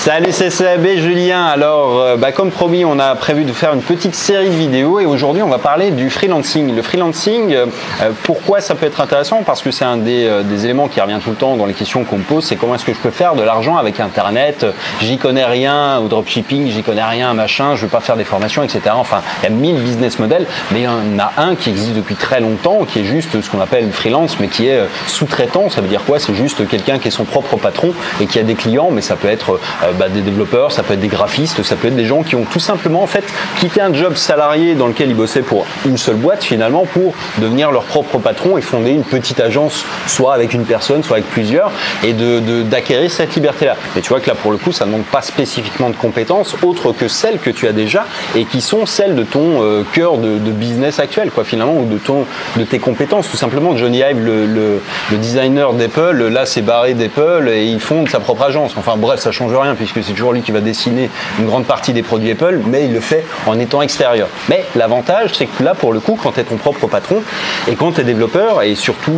Salut, c'est Seb et Julien. Alors, comme promis, on a prévu de faire une petite série de vidéos et aujourd'hui, on va parler du freelancing. Le freelancing, pourquoi ça peut être intéressant? Parce que c'est un des éléments qui revient tout le temps dans les questions qu'on me pose, c'est comment est-ce que je peux faire de l'argent avec Internet? J'y connais rien au dropshipping, j'y connais rien, machin, je veux pas faire des formations, etc. Enfin, il y a 1000 business models, mais il y en a un qui existe depuis très longtemps, qui est juste ce qu'on appelle freelance, mais qui est sous-traitant. Ça veut dire quoi? C'est juste quelqu'un qui est son propre patron et qui a des clients, mais ça peut être des développeurs, ça peut être des graphistes, ça peut être des gens qui ont tout simplement en fait quitté un job salarié dans lequel ils bossaient pour une seule boîte finalement pour devenir leur propre patron et fonder une petite agence, soit avec une personne, soit avec plusieurs, et d'acquérir cette liberté-là. Mais tu vois que là pour le coup, ça ne demande pas spécifiquement de compétences autres que celles que tu as déjà et qui sont celles de ton cœur de business actuel, quoi, finalement, ou de tes compétences. Tout simplement, Johnny Ive, le designer d'Apple, là c'est barré d'Apple et il fonde sa propre agence. Enfin bref, ça change rien puisque c'est toujours lui qui va dessiner une grande partie des produits Apple, mais il le fait en étant extérieur. Mais l'avantage, c'est que là, pour le coup, quand tu es ton propre patron et quand tu es développeur, et surtout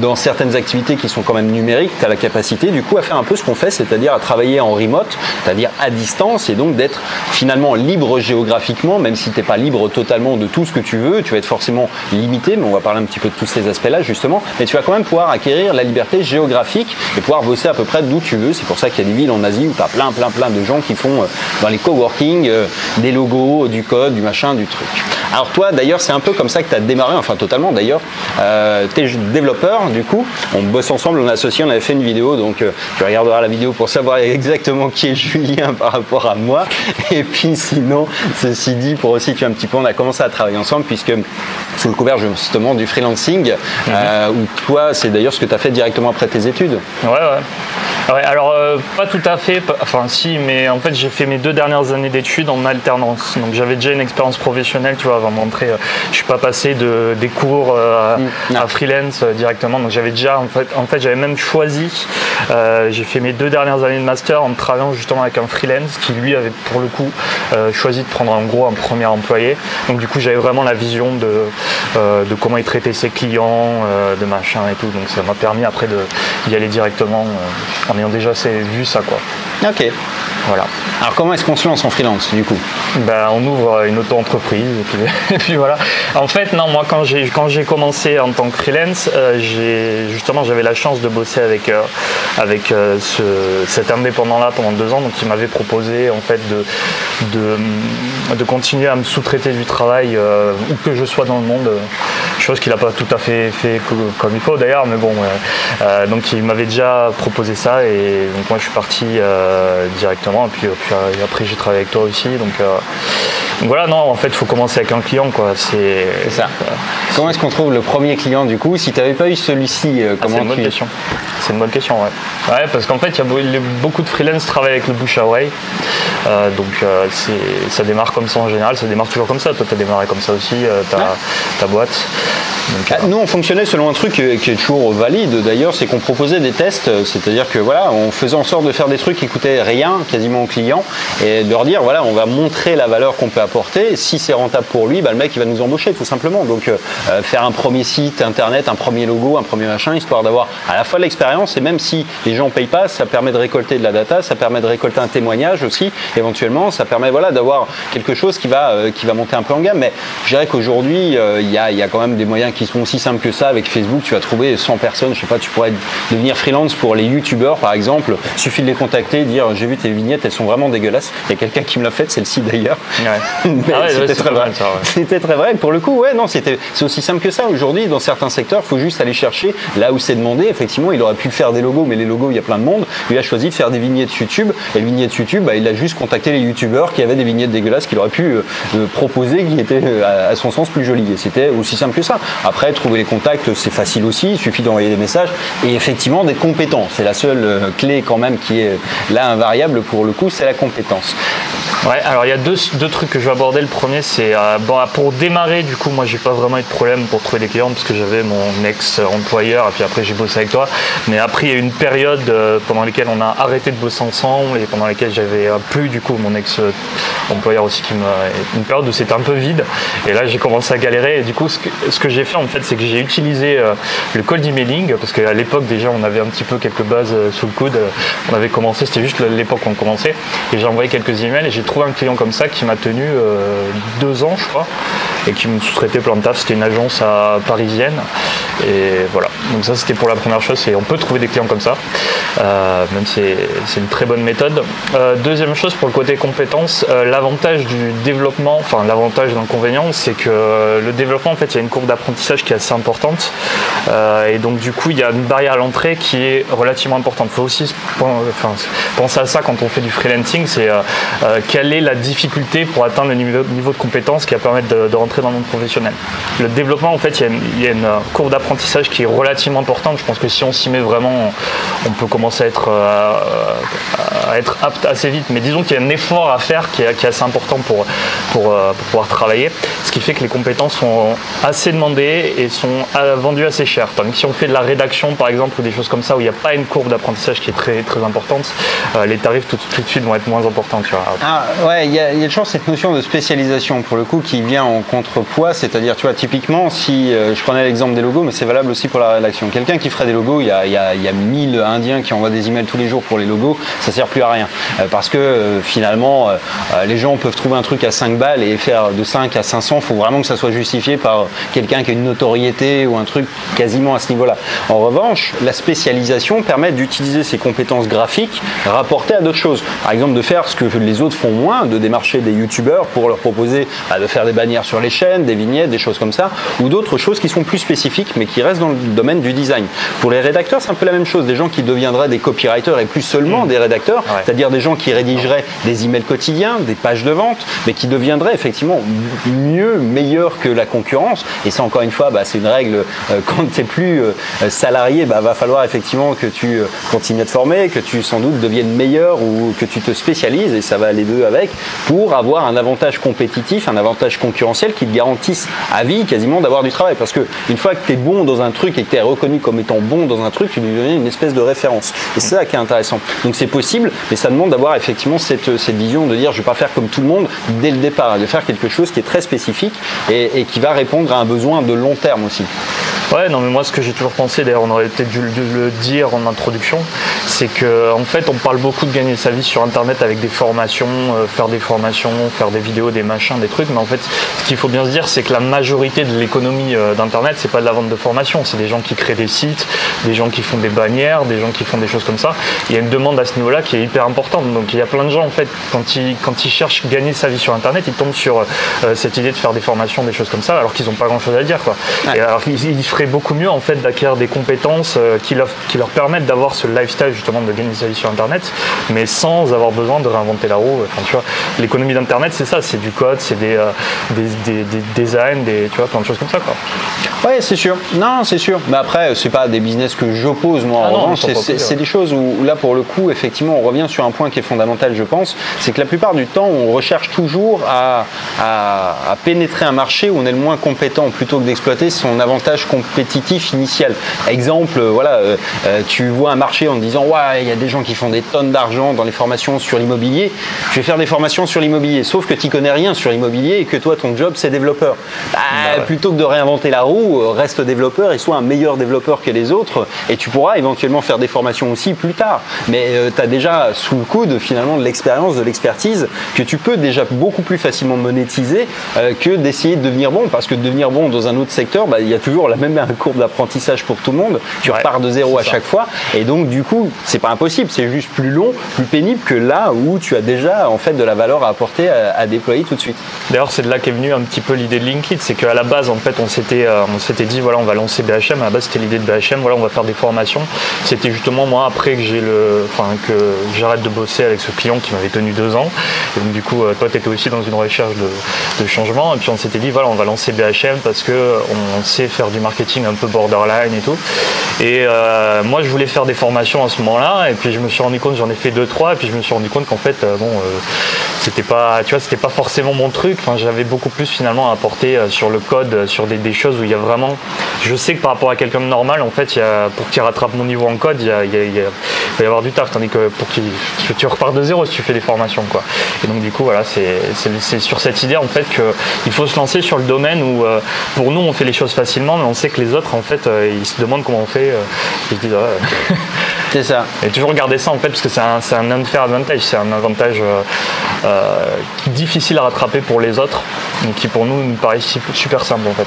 dans certaines activités qui sont quand même numériques, tu as la capacité du coup à faire un peu ce qu'on fait, c'est-à-dire à travailler en remote, c'est-à-dire à distance, et donc d'être finalement libre géographiquement, même si tu n'es pas libre totalement de tout ce que tu veux, tu vas être forcément limité, mais on va parler un petit peu de tous ces aspects-là justement, mais tu vas quand même pouvoir acquérir la liberté géographique et pouvoir bosser à peu près d'où tu veux. C'est pour ça qu'il y a des villes en Asie où tu as plein de gens qui font dans les coworking des logos, du code, du machin, du truc. Alors toi d'ailleurs c'est un peu comme ça que tu as démarré, enfin totalement d'ailleurs, tu es développeur du coup, on bosse ensemble, on est associés, on avait fait une vidéo, donc tu regarderas la vidéo pour savoir exactement qui est Julien par rapport à moi, et puis sinon, ceci dit, pour resituer un petit peu, on a commencé à travailler ensemble puisque sous le couvert justement du freelancing, où toi c'est d'ailleurs ce que tu as fait directement après tes études. Ouais, alors pas tout à fait, enfin si, mais en fait j'ai fait mes 2 dernières années d'études en alternance, donc j'avais déjà une expérience professionnelle, tu vois, avant d'entrer, je suis pas passé des cours à freelance directement, donc j'avais déjà, en fait j'avais même choisi, j'ai fait mes 2 dernières années de master en travaillant justement avec un freelance qui lui avait pour le coup choisi de prendre en gros un premier employé, donc du coup j'avais vraiment la vision de comment il traitait ses clients, de machin et tout, donc ça m'a permis après d'y aller directement en ayant déjà vu ça, quoi. Ok. Voilà. Alors comment est-ce qu'on se lance en freelance du coup? On ouvre une auto-entreprise et puis voilà. En fait, non, moi quand j'ai commencé en tant que freelance, j'avais la chance de bosser avec cet indépendant-là pendant 2 ans, donc il m'avait proposé en fait de continuer à me sous-traiter du travail où que je sois dans le monde, chose qu'il n'a pas tout à fait comme il faut d'ailleurs, mais bon, donc il m'avait déjà proposé ça et donc moi je suis parti directement et puis après j'ai travaillé avec toi aussi, donc voilà, non, en fait il faut commencer avec un client, quoi. C'est ça. Comment est-ce qu'on trouve le premier client du coup? Si tu n'avais pas eu celui-ci, comment c'est une bonne question. C'est une bonne question, ouais. Ouais, parce qu'en fait il y a beaucoup de freelance travaillent avec le bouche à oreille, donc ça démarre comme ça en général, ça démarre toujours comme ça. Toi tu as démarré comme ça aussi, ta boîte. Donc, nous on fonctionnait selon un truc qui est toujours valide d'ailleurs, c'est qu'on proposait des tests, c'est-à-dire que voilà, on faisait en sorte de faire des trucs qui coûtaient rien quasiment aux clients et de leur dire voilà, on va montrer la valeur qu'on peut apporter, et si c'est rentable pour lui, le mec il va nous embaucher tout simplement. Donc faire un premier site internet, un premier logo, un premier machin, histoire d'avoir à la fois de l'expérience, et même si les gens payent pas, ça permet de récolter de la data, ça permet de récolter un témoignage aussi éventuellement, ça permet d'avoir quelque chose qui va monter un peu en gamme. Mais je dirais qu'aujourd'hui il y a quand même des moyens qui sont aussi simples que ça. Avec Facebook tu vas trouver 100 personnes, je sais pas, tu pourrais devenir freelance pour les youtubeurs par exemple, il suffit de les contacter, dire j'ai vu tes vignettes, elles sont vraiment dégueulasses, il y a quelqu'un qui me l'a fait, celle-ci d'ailleurs. C'était très vrai. C'était très vrai. Pour le coup, ouais, non, c'est aussi simple que ça. Aujourd'hui, dans certains secteurs, il faut juste aller chercher là où c'est demandé. Effectivement, il aurait pu faire des logos, mais les logos, il y a plein de monde. Il a choisi de faire des vignettes YouTube. Et les vignettes YouTube, il a juste contacté les youtubeurs qui avaient des vignettes dégueulasses qu'il aurait pu proposer, qui étaient à son sens plus jolies. Et c'était aussi simple que ça. Après, trouver les contacts, c'est facile aussi. Il suffit d'envoyer des messages et effectivement d'être compétent. C'est la seule clé quand même qui est là invariable pour le coup, c'est la compétence. Ouais, alors il y a deux trucs que je vais aborder. Le premier, c'est pour démarrer, du coup, moi j'ai pas vraiment eu de problème pour trouver des clients parce que j'avais mon ex-employeur et puis après j'ai bossé avec toi. Mais après, il y a eu une période pendant laquelle on a arrêté de bosser ensemble et pendant laquelle j'avais plus du coup mon ex-employeur aussi une période où c'était un peu vide. Et là, j'ai commencé à galérer. Et du coup, ce que j'ai fait en fait, c'est que j'ai utilisé le cold emailing parce qu'à l'époque déjà, on avait un petit peu quelques bases sous le coude. On avait commencé, c'était juste l'époque où on commençait. Et j'ai envoyé quelques emails et j'ai trouvé un client comme ça qui m'a tenu 2 ans, je crois, et qui me sous-traitait plein de taf. C'était une agence parisienne. Et voilà. Donc ça, c'était pour la première chose. Et on peut trouver des clients comme ça, même si c'est une très bonne méthode. Deuxième chose, pour le côté compétences, l'avantage du développement, enfin l'avantage et l'inconvénient, c'est que le développement, en fait, il y a une courbe d'apprentissage qui est assez importante. Et donc du coup, il y a une barrière à l'entrée qui est relativement importante. Il faut aussi penser à ça quand on fait du freelancing, c'est quelle est la difficulté pour atteindre le niveau de compétence qui va permettre de rentrer dans le monde professionnel. Le développement, en fait, il y a une courbe d'apprentissage qui est relativement importante. Je pense que si on s'y met vraiment, on peut commencer à être apte assez vite. Mais disons qu'il y a un effort à faire qui est assez important pour pouvoir travailler. Ce qui fait que les compétences sont assez demandées et sont vendues assez cher. Tandis que si on fait de la rédaction, par exemple, ou des choses comme ça, où il n'y a pas une courbe d'apprentissage qui est très, très importante, les tarifs tout de suite vont être moins importants. Tu vois. Ah, ouais, il y a toujours cette notion de spécialisation, pour le coup, qui vient en contrepoids. C'est-à-dire, tu vois, typiquement, si je prenais l'exemple des logos, mais c'est valable aussi pour la rédaction. Quelqu'un qui ferait des logos, il y a 1000 Indiens qui envoient des emails tous les jours pour les logos, ça ne sert plus à rien. Parce que finalement, les gens peuvent trouver un truc à 5 balles et faire de 5 à 500, il faut vraiment que ça soit justifié par quelqu'un qui a une notoriété ou un truc quasiment à ce niveau-là. En revanche, la spécialisation permet d'utiliser ses compétences graphiques rapportées à d'autres choses. Par exemple, de faire ce que les autres font moins, de démarcher des youtubeurs pour leur proposer de faire des bannières sur les chaînes, des vignettes, des choses comme ça, ou d'autres choses qui sont plus spécifiques mais qui restent dans le domaine du design. Pour les rédacteurs, c'est un peu la même chose. Des gens qui deviendraient des copywriters et plus seulement des rédacteurs, c'est-à-dire des gens qui rédigeraient des emails quotidiens, des pages de vente, mais qui deviendraient effectivement meilleurs que la concurrence. Et ça, encore une fois, c'est une règle. Quand tu n'es plus salarié, va falloir effectivement que tu continues à te former, que tu sans doute deviennes meilleur ou que tu te spécialises, et ça va les deux avec, pour avoir un avantage compétitif, un avantage concurrentiel qui te garantisse à vie quasiment d'avoir du travail. Parce que une fois que tu es bon dans un truc et que tu es reconnu comme étant bon dans un truc, tu deviens une espèce de référence. Et c'est ça qui est intéressant. Donc c'est possible, mais ça demande d'avoir effectivement cette vision de dire je ne vais pas faire comme tout le monde dès le départ, de faire quelque chose qui est très spécifique et qui va répondre à un besoin de long terme aussi. Ouais, non, mais moi, ce que j'ai toujours pensé, d'ailleurs, on aurait peut-être dû le dire en introduction, c'est qu'en fait, on parle beaucoup de gagner sa vie sur Internet avec des formations, faire des vidéos, des machins, des trucs, mais en fait, ce qu'il faut bien se dire, c'est que la majorité de l'économie d'Internet, c'est pas de la vente de formation, c'est des gens qui créent des sites, des gens qui font des bannières, des gens qui font des choses comme ça. Il y a une demande à ce niveau-là qui est hyper importante. Donc, il y a plein de gens, en fait, quand ils cherchent à gagner sa vie sur Internet, ils tombent sur cette idée de faire des formations, des choses comme ça, alors qu'ils n'ont pas grand-chose à dire, quoi. Ouais. Et alors, ils ferait beaucoup mieux en fait d'acquérir des compétences qui leur permettent d'avoir ce lifestyle justement de gagner sa vie sur Internet, mais sans avoir besoin de réinventer la roue. Enfin, tu vois, l'économie d'Internet, c'est ça, c'est du code, c'est des designs, tu vois, plein de choses comme ça, quoi. Ouais, c'est sûr. Non, c'est sûr. Mais après, c'est pas des business que j'oppose, moi. En revanche, c'est des choses où là, pour le coup, effectivement, on revient sur un point qui est fondamental, je pense, c'est que la plupart du temps, on recherche toujours à pénétrer un marché où on est le moins compétent, plutôt que d'exploiter son avantage compétitif initial. Exemple, tu vois un marché en te disant ouais, il y a des gens qui font des tonnes d'argent dans les formations sur l'immobilier, je vais faire des formations sur l'immobilier, sauf que tu connais rien sur l'immobilier et que toi ton job c'est développeur. Plutôt que de réinventer la roue, reste développeur et sois un meilleur développeur que les autres, et tu pourras éventuellement faire des formations aussi plus tard, mais tu as déjà sous le coude finalement de l'expérience, de l'expertise que tu peux déjà beaucoup plus facilement monétiser que d'essayer de devenir bon, parce que devenir bon dans un autre secteur, il y a toujours la même courbe d'apprentissage pour tout le monde, tu repars de zéro à chaque fois, et donc du coup c'est pas impossible, c'est juste plus long, plus pénible que là où tu as déjà en fait de la valeur à apporter, à déployer tout de suite. D'ailleurs c'est de là qu'est venue un petit peu l'idée de Linkit, c'est qu'à la base en fait on s'était dit voilà, on va lancer BHM, à la base c'était l'idée de BHM, voilà, on va faire des formations. C'était justement moi après que j'arrête de bosser avec ce client qui m'avait tenu 2 ans, et donc du coup toi tu étais aussi dans une recherche de changement, et puis on s'était dit voilà, on va lancer BHM parce que on sait faire du marketing setting un peu borderline et tout. Et moi, je voulais faire des formations à ce moment-là, et puis je me suis rendu compte, j'en ai fait 2-3, et puis je me suis rendu compte qu'en fait, c'était pas, tu vois, c'était pas forcément mon truc. Enfin, j'avais beaucoup plus finalement à apporter sur le code, sur des choses où il y a vraiment. Je sais que par rapport à quelqu'un de normal, en fait, pour qu'il rattrape mon niveau en code, il va y avoir du taf, tandis que tu repars de zéro si tu fais des formations, quoi. Et donc du coup, voilà, c'est sur cette idée en fait qu'il faut se lancer sur le domaine où pour nous on fait les choses facilement, mais on sait que les autres en fait ils se demandent comment on fait. Ils se disent c'est ça. Et toujours garder ça en fait, parce que c'est un unfair advantage, c'est un avantage difficile à rattraper pour les autres, mais qui pour nous paraît super simple en fait.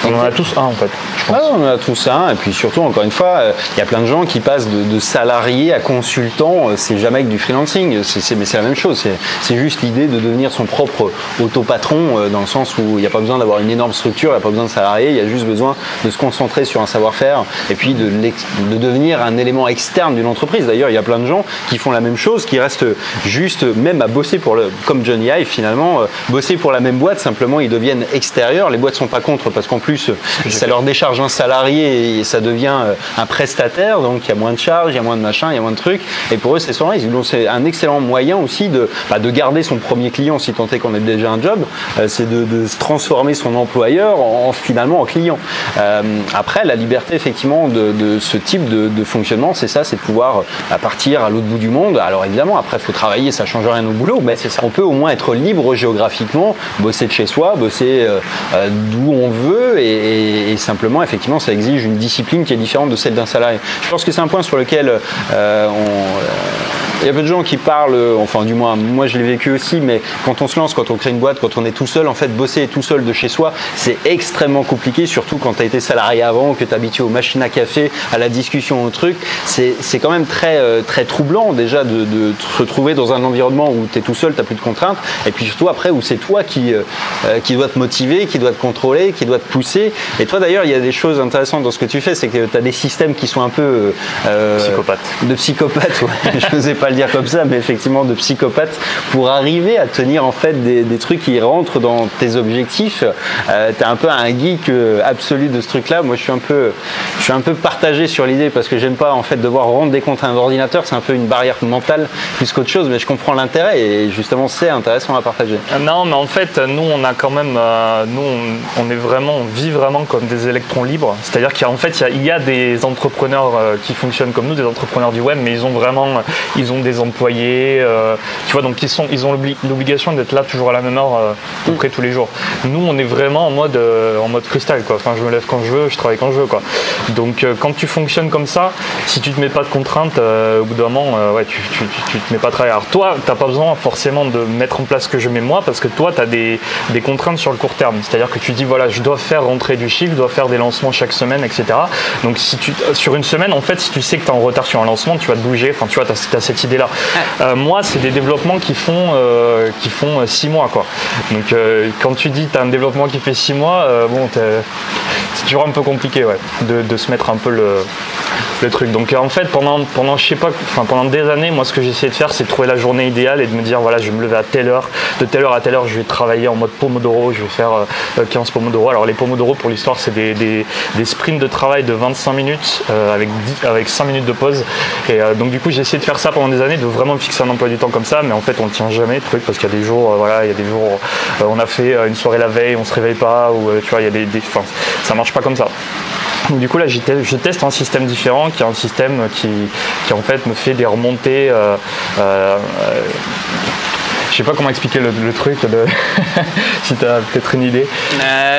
On en a tous un en fait, je pense. Ouais, on en a tous un, et puis surtout, encore une fois, il y a plein de gens qui passent de salariés à consultants, c'est jamais que du freelancing, mais c'est la même chose, c'est juste l'idée de devenir son propre autopatron, dans le sens où il n'y a pas besoin d'avoir une énorme structure, il n'y a pas besoin de salariés, il y a juste besoin de se concentrer sur un savoir-faire, et puis de devenir un élément externe d'une entreprise. D'ailleurs, il y a plein de gens qui font la même chose, qui restent juste, même à bosser comme Johnny Ive finalement, bosser pour la même boîte, simplement ils deviennent extérieurs, les boîtes ne sont pas contre, parce qu'en plus, ça leur décharge un salarié et ça devient un prestataire, donc il y a moins de charges, il y a moins de machin, il y a moins de trucs. Et pour eux, c'est c'est un excellent moyen aussi de garder son premier client, si tant est qu'on ait déjà un job, c'est de se transformer son employeur finalement en client. Après, la liberté effectivement de ce type de fonctionnement, c'est ça, c'est de pouvoir partir à l'autre bout du monde. Alors évidemment, après, il faut travailler, ça ne change rien au boulot, mais on peut au moins être libre géographiquement, bosser de chez soi, bosser d'où on veut. Et simplement, effectivement, ça exige une discipline qui est différente de celle d'un salarié. Je pense que c'est un point sur lequel il y a peu de gens qui parlent, enfin du moins, moi je l'ai vécu aussi, mais quand on se lance, quand on crée une boîte, quand on est tout seul, en fait, bosser tout seul de chez soi, c'est extrêmement compliqué, surtout quand tu as été salarié avant, que tu es habitué aux machines à café, à la discussion, au truc. C'est quand même très, très troublant déjà de te retrouver dans un environnement où tu es tout seul, tu n'as plus de contraintes, et puis surtout après où c'est toi qui dois te motiver, qui doit te contrôler, qui doit te pousser. Et toi d'ailleurs, il y a des choses intéressantes dans ce que tu fais, c'est que tu as des systèmes qui sont un peu de psychopathe, ouais. Je n'osais pas le dire comme ça, mais effectivement de psychopathe, pour arriver à tenir en fait des trucs qui rentrent dans tes objectifs. Tu es un peu un geek absolu de ce truc-là. Moi, je suis un peu partagé sur l'idée, parce que j'aime pas en fait devoir rendre des comptes à un ordinateur. C'est un peu une barrière mentale plus qu'autre chose, mais je comprends l'intérêt et justement c'est intéressant à partager. Non, mais en fait, nous on a quand même, on vit vraiment comme des électrons libres. C'est-à-dire qu'il y a des entrepreneurs qui fonctionnent comme nous, des entrepreneurs du web, mais ils ont des employés, tu vois, donc ils ont l'obligation d'être là toujours à la même heure, à peu près tous les jours. Nous, on est vraiment en mode freestyle, quoi. Enfin, je me lève quand je veux, je travaille quand je veux, quoi. Donc, quand tu fonctionnes comme ça, si tu te mets pas de contraintes, au bout d'un moment, tu te mets pas à travailler. Alors toi, t'as pas besoin forcément de mettre en place ce que je mets moi, parce que toi, tu as des contraintes sur le court terme. C'est-à-dire que tu dis, voilà, je dois faire rentrer du chiffre, je dois faire des lancements chaque semaine, etc. Donc, sur une semaine, en fait, si tu sais que tu es en retard sur un lancement, tu vas te bouger. Enfin, tu vois, tu as cette idée-là. Moi, c'est des développements qui font 6 mois, quoi. Donc, quand tu dis que tu as un développement qui fait 6 mois, c'est toujours un peu compliqué, ouais, de se mettre un peu le truc. Donc en fait pendant des années, moi ce que j'ai essayé de faire, c'est de trouver la journée idéale et de me dire voilà, je vais me lever à telle heure, de telle heure à telle heure je vais travailler en mode Pomodoro, je vais faire 15 Pomodoro. Alors les Pomodoro, pour l'histoire, c'est des sprints de travail de 25 minutes avec 5 minutes de pause. Et donc du coup j'ai essayé de faire ça pendant des années, de vraiment me fixer un emploi du temps comme ça, mais en fait on ne tient jamais le truc, parce qu'il y a des jours on a fait une soirée la veille, on se réveille pas, ou tu vois, il y a ça marche pas comme ça. Donc du coup là je teste un système différent, qui est un système qui en fait me fait des remontées. Je sais pas comment expliquer le truc, si tu as peut-être une idée.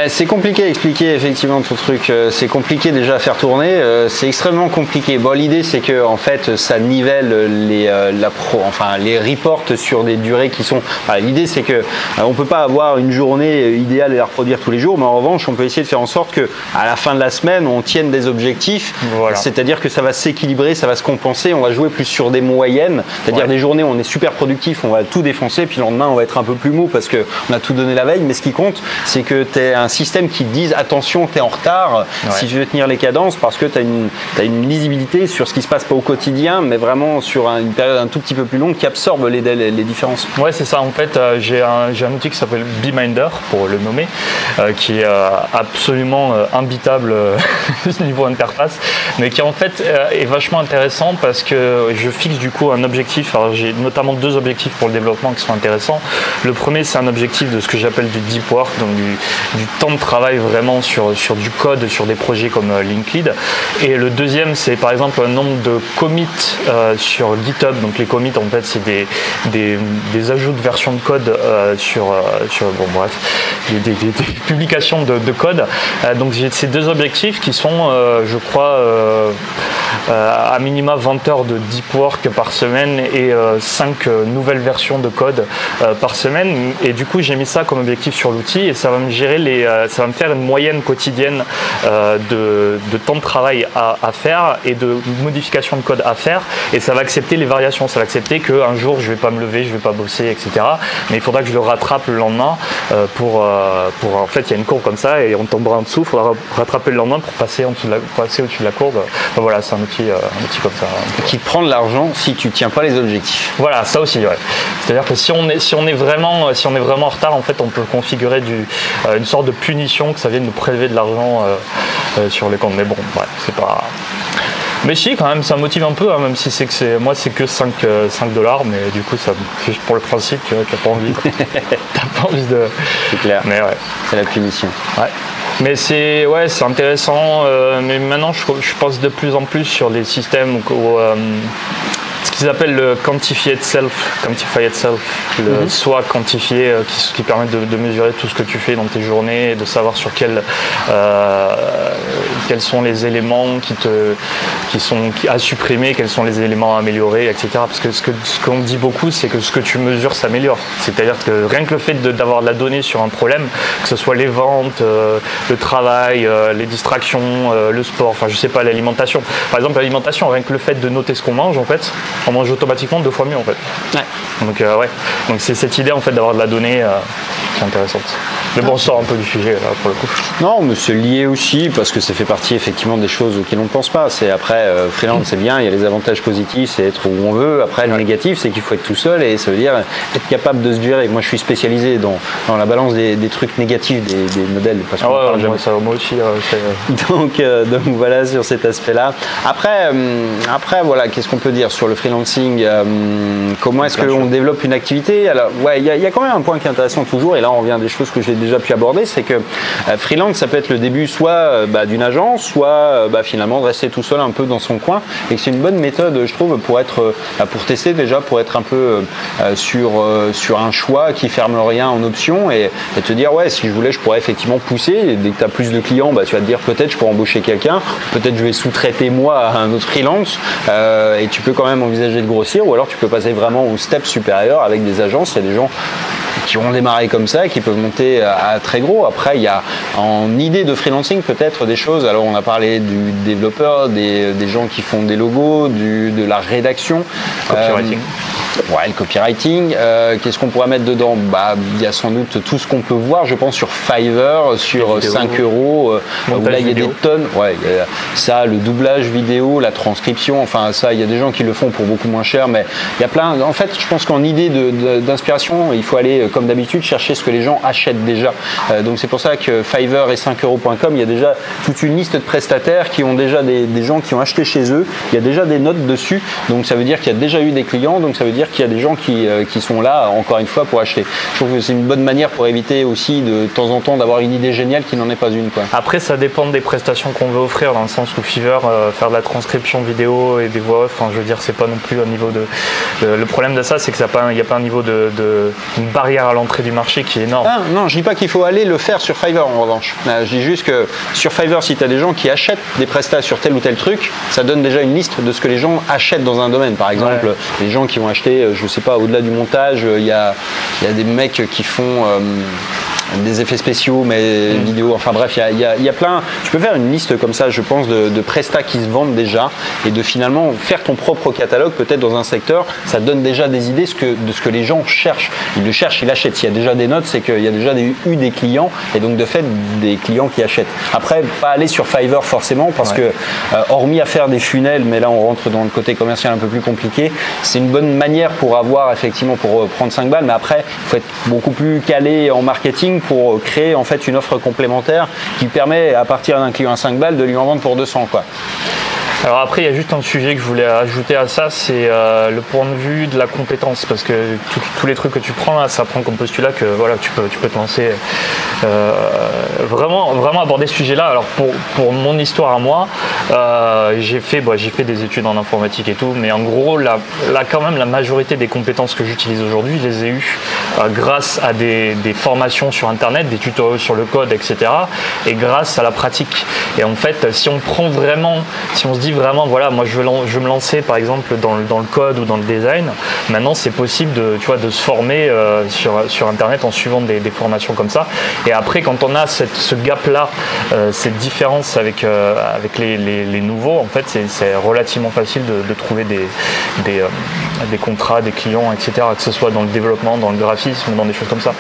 C'est compliqué à expliquer effectivement ton truc. C'est compliqué déjà à faire tourner. C'est extrêmement compliqué. Bon, l'idée c'est que en fait ça nivelle les reports sur des durées qui sont. L'idée c'est que on peut pas avoir une journée idéale et la reproduire tous les jours, mais en revanche on peut essayer de faire en sorte que à la fin de la semaine on tienne des objectifs. Voilà. C'est-à-dire que ça va s'équilibrer, ça va se compenser. On va jouer plus sur des moyennes, c'est-à-dire des journées où on est super productif, on va tout défoncer. bosser, puis le lendemain on va être un peu plus mou parce qu'on a tout donné la veille, mais ce qui compte, c'est que tu as un système qui te dise attention, tu es en retard, si tu veux tenir les cadences, parce que tu as une lisibilité sur ce qui se passe pas au quotidien, mais vraiment sur une période un tout petit peu plus longue qui absorbe les différences. Ouais, c'est ça. En fait, j'ai un outil qui s'appelle Beeminder, pour le nommer, qui est absolument imbitable niveau interface, mais qui en fait est vachement intéressant parce que je fixe du coup un objectif. Alors j'ai notamment 2 objectifs pour le développement qui sont intéressants. Le premier, c'est un objectif de ce que j'appelle du deep work, donc du temps de travail vraiment sur du code, sur des projets comme Linklead. Et le deuxième, c'est par exemple un nombre de commits sur GitHub. Donc les commits, en fait, c'est des ajouts de versions de code bon bref, des publications de code. Donc j'ai ces 2 objectifs qui sont, je crois, à minima 20 heures de deep work par semaine et 5 nouvelles versions de code par semaine. Et du coup, j'ai mis ça comme objectif sur l'outil et ça va me gérer ça va me faire une moyenne quotidienne de temps de travail à faire et de modification de code à faire. Et ça va accepter les variations. Ça va accepter qu'un jour, je vais pas me lever, je vais pas bosser, etc. Mais il faudra que je le rattrape le lendemain en fait, il y a une courbe comme ça et on tombera en dessous. Il faudra rattraper le lendemain pour passer au-dessus de la courbe. Enfin, voilà, c'est un outil comme ça. Qui prend de l'argent si tu tiens pas les objectifs. Voilà, ça aussi, ouais. C'est-à-dire que si on est vraiment en retard, en fait, on peut configurer une sorte de punition que ça vienne nous prélever de l'argent sur les comptes. Mais bon, ouais, c'est pas. Mais si, quand même, ça motive un peu, hein, même si c'est que 5 $, mais du coup, ça, juste pour le principe, tu vois, t'as pas envie. T'as pas envie de. C'est clair. Mais ouais. C'est la punition. Ouais. Mais c'est intéressant. Mais maintenant, je pense de plus en plus sur les systèmes ce qu'ils appellent le quantified self, le soi quantifié, qui permet de mesurer tout ce que tu fais dans tes journées, de savoir sur quels sont les éléments à supprimer, quels sont les éléments à améliorer, etc. Parce que ce qu'on dit beaucoup, c'est que ce que tu mesures s'améliore. C'est-à-dire que rien que le fait d'avoir de la donnée sur un problème, que ce soit les ventes, le travail, les distractions, le sport, enfin je sais pas, l'alimentation. Par exemple, l'alimentation, rien que le fait de noter ce qu'on mange, en fait, on mange automatiquement 2 fois mieux en fait. Ouais. Donc c'est cette idée en fait d'avoir de la donnée qui est intéressante. Mais bon, on sort un peu du sujet là pour le coup. Non, mais c'est lié aussi parce que ça fait partie effectivement des choses auxquelles on ne pense pas. C'est après freelance, c'est bien, il y a les avantages positifs, c'est être où on veut. Après le négatif, c'est qu'il faut être tout seul et ça veut dire être capable de se gérer. Moi, je suis spécialisé dans la balance des trucs négatifs des modèles. Parce moi aussi. Donc voilà sur cet aspect-là. Après voilà, qu'est-ce qu'on peut dire sur le freelancing, comment est-ce qu'on développe une activité? Alors, ouais, il y a quand même un point qui est intéressant toujours, et là on revient à des choses que j'ai déjà pu aborder, c'est que freelance, ça peut être le début soit d'une agence, soit finalement de rester tout seul un peu dans son coin, et que c'est une bonne méthode, je trouve, pour tester déjà, pour être un peu sur un choix qui ferme rien en option, et te dire, ouais, si je voulais, je pourrais effectivement pousser, et dès que tu as plus de clients, tu vas te dire, peut-être je pourrais embaucher quelqu'un, peut-être je vais sous-traiter moi à un autre freelance, et tu peux quand même envisager de grossir, ou alors tu peux passer vraiment au step supérieur avec des agences. Il y a des gens qui ont démarré comme ça et qui peuvent monter à très gros. Après, il y a en idée de freelancing peut-être des choses. Alors, on a parlé du développeur, des gens qui font des logos, de la rédaction. Copywriting. Ouais, le copywriting. Qu'est-ce qu'on pourrait mettre dedans? Il y a sans doute tout ce qu'on peut voir, je pense, sur Fiverr, sur 5 €. Où là, il y a des tonnes. Ouais, il y a ça, le doublage vidéo, la transcription. Enfin, ça, il y a des gens qui le font pour beaucoup moins cher, mais il y a plein. En fait, je pense qu'en idée d'inspiration, il faut aller, comme d'habitude, chercher ce que les gens achètent déjà. Donc, c'est pour ça que Fiverr et 5euros.com, il y a déjà toute une liste de prestataires qui ont déjà des gens qui ont acheté chez eux. Il y a déjà des notes dessus. Donc, ça veut dire qu'il y a déjà eu des clients. Donc, ça veut dire qu'il y a des gens qui sont là, encore une fois, pour acheter. Je trouve que c'est une bonne manière pour éviter aussi de temps en temps d'avoir une idée géniale qui n'en est pas une, quoi. Après, ça dépend des prestations qu'on veut offrir, dans le sens où Fiverr, faire de la transcription vidéo et des voix off, je veux dire, c'est pas non plus un niveau le problème de ça, c'est qu'il n'y a pas un niveau une barrière à l'entrée du marché qui est énorme. Ah, non, je dis pas qu'il faut aller le faire sur Fiverr en revanche. Je dis juste que sur Fiverr, si tu as des gens qui achètent des prestats sur tel ou tel truc, ça donne déjà une liste de ce que les gens achètent dans un domaine. Par exemple, les gens qui vont acheter, je sais pas, au-delà du montage, il y a des mecs qui font des effets spéciaux, mais vidéo, enfin bref, il y a plein. Tu peux faire une liste comme ça, je pense, de prestats qui se vendent déjà et de finalement faire ton propre catalogue, peut-être dans un secteur, ça donne déjà des idées de ce que les gens cherchent. Ils le cherchent, ils l'achètent. S'il y a déjà des notes, c'est qu'il y a déjà eu des clients et donc de fait des clients qui achètent. Après, pas aller sur Fiverr forcément parce que hormis à faire des funnels, mais là on rentre dans le côté commercial un peu plus compliqué, c'est une bonne manière pour avoir effectivement pour prendre 5 balles, mais après il faut être beaucoup plus calé en marketing pour créer en fait une offre complémentaire qui permet à partir d'un client à 5 balles de lui en vendre pour 200 quoi. Alors après, il y a juste un sujet que je voulais ajouter à ça, c'est le point de vue de la compétence, parce que tous les trucs que tu prends là, ça prend comme postulat que voilà, tu peux te lancer. Vraiment aborder ce sujet-là. Alors pour mon histoire à moi, j'ai fait des études en informatique et tout, mais en gros, là quand même la majorité des compétences que j'utilise aujourd'hui, je les ai eues grâce à des formations sur Internet, des tutoriels sur le code, etc. et grâce à la pratique. Et en fait, si on se dit vraiment, voilà, moi je veux me lancer par exemple dans le code ou dans le design, maintenant c'est possible de se former sur Internet en suivant des formations comme ça. Et après, quand on a ce gap-là, cette différence avec les nouveaux, en fait, c'est relativement facile de trouver des contrats, des clients, etc., que ce soit dans le développement, dans le graphisme, dans des choses comme ça.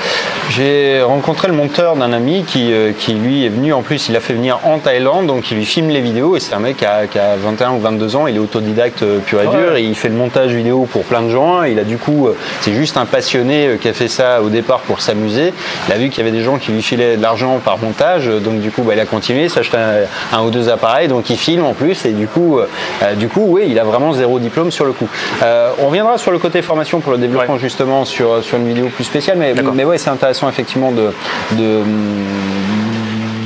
J'ai rencontré le monteur d'un ami qui lui est venu, en plus il a fait venir en Thaïlande, donc il lui filme les vidéos et c'est un mec qui a 21 ou 22 ans, il est autodidacte pur et dur et il fait le montage vidéo pour plein de gens. Il a du coup, c'est juste un passionné qui a fait ça au départ pour s'amuser. Il a vu qu'il y avait des gens qui lui filaient de l'argent par montage, donc du coup il a continué, s'acheter un ou deux appareils, donc il filme en plus et du coup oui, il a vraiment zéro diplôme sur le coup. On reviendra sur le côté formation pour le développement justement sur une vidéo plus spéciale, mais ouais, c'est intéressant effectivement de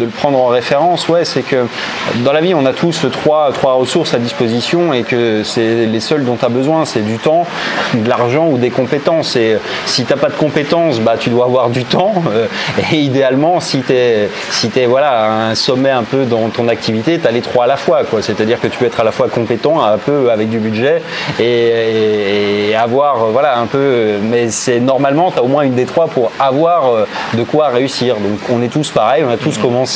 le prendre en référence. Ouais, c'est que dans la vie on a tous trois ressources à disposition et que c'est les seules dont tu as besoin, c'est du temps, de l'argent ou des compétences. Et si tu n'as pas de compétences, bah, tu dois avoir du temps et idéalement si tu es voilà, à un sommet un peu dans ton activité, tu as les trois à la fois quoi. C'est-à-dire que tu peux être à la fois compétent, un peu avec du budget et avoir voilà, un peu, mais c'est normalement tu as au moins une des trois pour avoir de quoi réussir. Donc on est tous pareils, on a tous commencé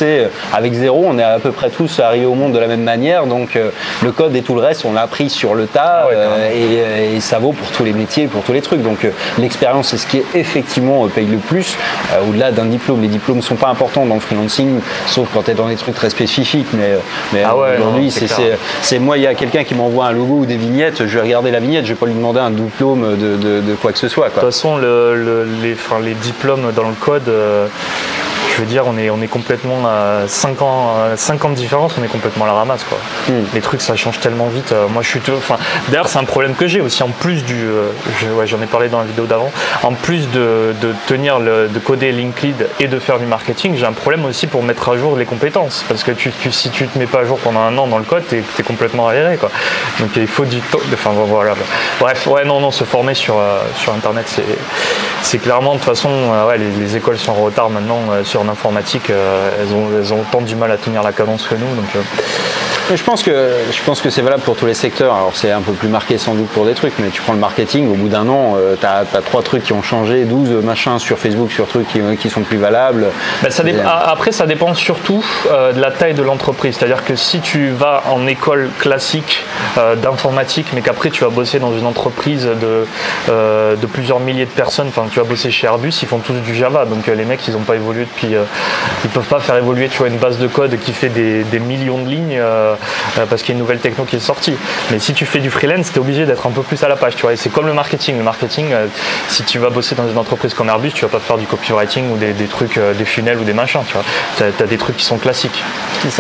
avec zéro, on est à peu près tous arrivés au monde de la même manière, donc le code et tout le reste on l'a appris sur le tas et ça vaut pour tous les métiers, pour tous les trucs, donc l'expérience c'est ce qui est effectivement paye le plus au-delà d'un diplôme. Les diplômes sont pas importants dans le freelancing sauf quand tu es dans des trucs très spécifiques, mais aujourd'hui c'est moi, il y a quelqu'un qui m'envoie un logo ou des vignettes, je vais regarder la vignette, je vais pas lui demander un diplôme de quoi que ce soit quoi. De toute façon les diplômes dans le code, je veux dire, on est complètement à 5 ans de différence, on est complètement à la ramasse quoi. Les trucs ça change tellement vite. Moi je suis d'ailleurs c'est un problème que j'ai aussi en plus j'en ai parlé dans la vidéo d'avant, en plus de de coder Linklead et de faire du marketing, j'ai un problème aussi pour mettre à jour les compétences parce que si tu te mets pas à jour pendant un an dans le code, t'es complètement arriéré quoi. Donc il faut du temps, enfin voilà. Bref, ouais non, se former sur Internet c'est clairement de toute façon les écoles sont en retard maintenant sur l'informatique, elles ont autant du mal à tenir la cadence que nous. Donc, je pense que c'est valable pour tous les secteurs. Alors c'est un peu plus marqué sans doute pour des trucs, mais tu prends le marketing, au bout d'un an, tu as 3 trucs qui ont changé, 12 machins sur Facebook, sur trucs qui sont plus valables. Ben, après, ça dépend surtout de la taille de l'entreprise. C'est-à-dire que si tu vas en école classique d'informatique, mais qu'après tu vas bosser dans une entreprise de plusieurs milliers de personnes, enfin tu vas bosser chez Airbus, ils font tous du Java. Donc les mecs, ils n'ont pas évolué depuis... ils peuvent pas faire évoluer une base de code qui fait des millions de lignes parce qu'il y a une nouvelle techno qui est sortie. Mais si tu fais du freelance, tu es obligé d'être un peu plus à la page. Tu vois, et c'est comme le marketing. Le marketing, si tu vas bosser dans une entreprise comme Airbus, tu vas pas faire du copywriting ou des trucs, des funnels ou des machins. Tu vois, t'as des trucs qui sont classiques.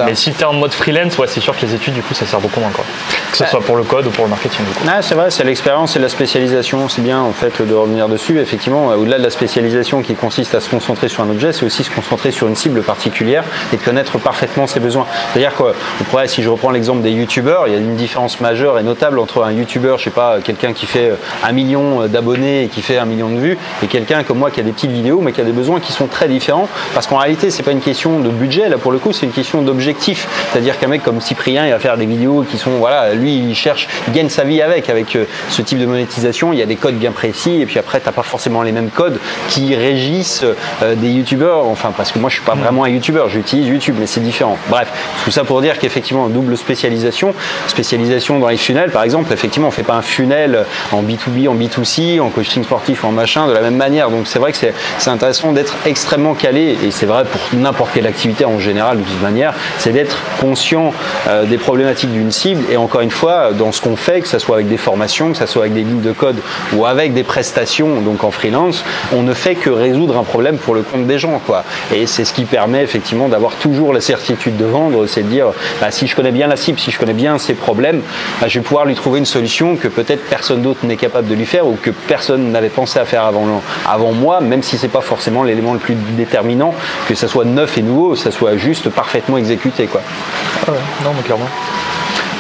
Mais si tu es en mode freelance, ouais, c'est sûr que les études, du coup, ça sert beaucoup moins. Quoi. Que ce soit pour le code ou pour le marketing. Du coup. Ah, c'est vrai, c'est l'expérience et la spécialisation. C'est bien en fait de revenir dessus. Effectivement, au-delà de la spécialisation qui consiste à se concentrer sur un objet, c'est aussi se concentrer sur une cible particulière et de connaître parfaitement ses besoins. C'est-à-dire qu'on pourrait, si je reprends l'exemple des youtubeurs, il y a une différence majeure et notable entre un youtubeur, je sais pas, quelqu'un qui fait 1 million d'abonnés et qui fait 1 million de vues, et quelqu'un comme moi qui a des petites vidéos mais qui a des besoins qui sont très différents, parce qu'en réalité c'est pas une question de budget, là pour le coup c'est une question d'objectif. C'est-à-dire qu'un mec comme Cyprien, il va faire des vidéos qui sont, voilà, lui il cherche, il gagne sa vie avec ce type de monétisation, il y a des codes bien précis, et puis après t'as pas forcément les mêmes codes qui régissent des youtubeurs, enfin parce que moi je suis pas vraiment un youtubeur, j'utilise YouTube mais c'est différent. Bref, tout ça pour dire qu'effectivement double spécialisation dans les funnels par exemple, effectivement on fait pas un funnel en B2B, en B2C, en coaching sportif, en machin de la même manière, donc c'est vrai que c'est intéressant d'être extrêmement calé, et c'est vrai pour n'importe quelle activité en général de toute manière, c'est d'être conscient des problématiques d'une cible, et encore une fois dans ce qu'on fait, que ce soit avec des formations, que ce soit avec des lignes de code ou avec des prestations, donc en freelance, on ne fait que résoudre un problème pour le compte des gens, quoi. Et c'est ce qui permet effectivement d'avoir toujours la certitude de vendre, c'est de dire bah, si je connais bien la cible, si je connais bien ses problèmes, bah, je vais pouvoir lui trouver une solution que peut-être personne d'autre n'est capable de lui faire, ou que personne n'avait pensé à faire avant moi, même si c'est pas forcément l'élément le plus déterminant, que ça soit neuf et nouveau, ça soit juste parfaitement exécuté, quoi. Ah ouais, non mais clairement.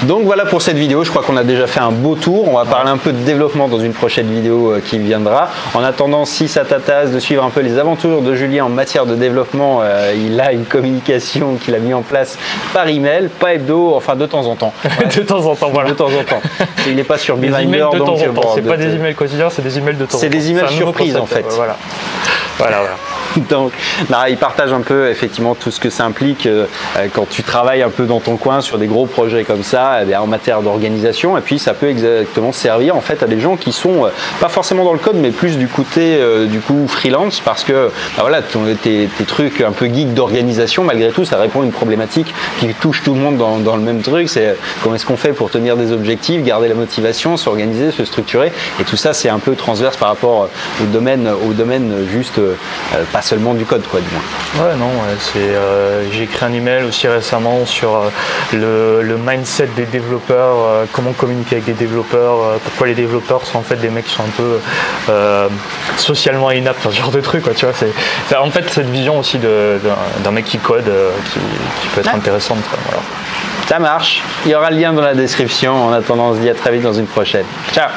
Donc voilà pour cette vidéo, je crois qu'on a déjà fait un beau tour. On va parler un peu de développement dans une prochaine vidéo qui viendra. En attendant, si ça t'intéresse de suivre un peu les aventures de Julien en matière de développement, il a une communication qu'il a mis en place par email, pas hebdo, enfin de temps en temps. Ouais. De temps en temps, voilà. De temps en temps. Il n'est pas sur Beefinder, donc bon, c'est pas des emails quotidiens, c'est des emails de temps en temps. C'est des emails surprises en fait. Voilà. Donc là, il partage un peu effectivement tout ce que ça implique quand tu travailles un peu dans ton coin sur des gros projets comme ça, eh bien, en matière d'organisation, et puis ça peut exactement servir en fait à des gens qui sont pas forcément dans le code mais plus du côté du coup freelance, parce que bah, voilà, tes trucs un peu geek d'organisation, malgré tout ça répond à une problématique qui touche tout le monde dans le même truc, c'est comment est-ce qu'on fait pour tenir des objectifs, garder la motivation, s'organiser, se structurer, et tout ça c'est un peu transverse par rapport au domaine juste pas seulement du code, quoi, du moins. Ouais, non, j'ai écrit un email aussi récemment sur le mindset des développeurs, comment communiquer avec des développeurs, pourquoi les développeurs sont en fait des mecs qui sont un peu socialement inaptes, ce genre de truc, quoi, tu vois. C'est en fait cette vision aussi d'un mec qui code qui peut être intéressante, quoi, voilà. Ça marche, il y aura le lien dans la description. En attendant, on se dit à très vite dans une prochaine. Ciao.